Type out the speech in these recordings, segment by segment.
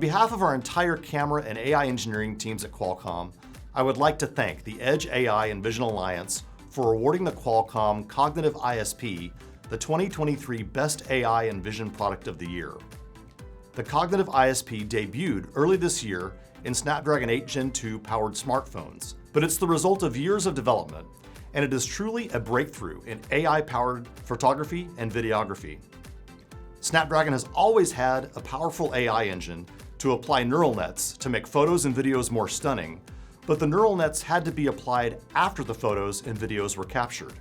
behalf of our entire camera and AI engineering teams at Qualcomm, I would like to thank the Edge AI and Vision Alliance for awarding the Qualcomm Cognitive ISP the 2023 Best AI and Vision Product of the Year. The Cognitive ISP debuted early this year in Snapdragon 8 Gen 2 powered smartphones, but it's the result of years of development, and it is truly a breakthrough in AI-powered photography and videography. Snapdragon has always had a powerful AI engine to apply neural nets to make photos and videos more stunning, but the neural nets had to be applied after the photos and videos were captured.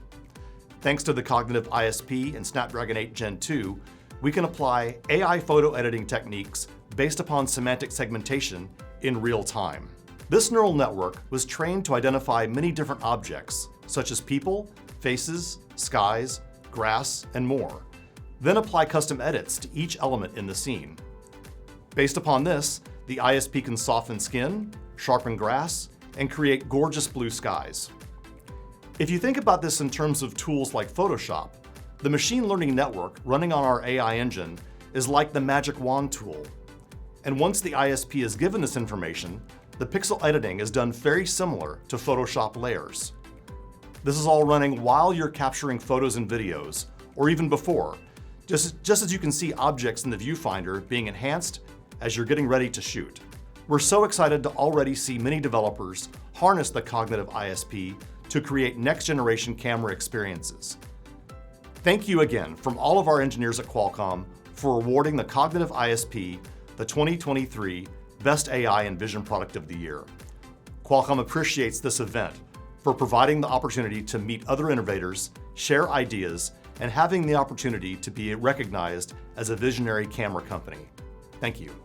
Thanks to the Cognitive ISP and Snapdragon 8 Gen 2, we can apply AI photo editing techniques based upon semantic segmentation in real time. This neural network was trained to identify many different objects, such as people, faces, skies, grass, and more, then apply custom edits to each element in the scene. Based upon this, the ISP can soften skin, sharpen grass, and create gorgeous blue skies. If you think about this in terms of tools like Photoshop, the machine learning network running on our AI engine is like the magic wand tool. And once the ISP is given this information, the pixel editing is done very similar to Photoshop layers. This is all running while you're capturing photos and videos, or even before, just as you can see objects in the viewfinder being enhanced as you're getting ready to shoot. We're so excited to already see many developers harness the Cognitive ISP to create next-generation camera experiences. Thank you again from all of our engineers at Qualcomm for awarding the Cognitive ISP the 2023 Best AI and Vision Product of the Year. Qualcomm appreciates this event for providing the opportunity to meet other innovators, share ideas, and having the opportunity to be recognized as a visionary camera company. Thank you.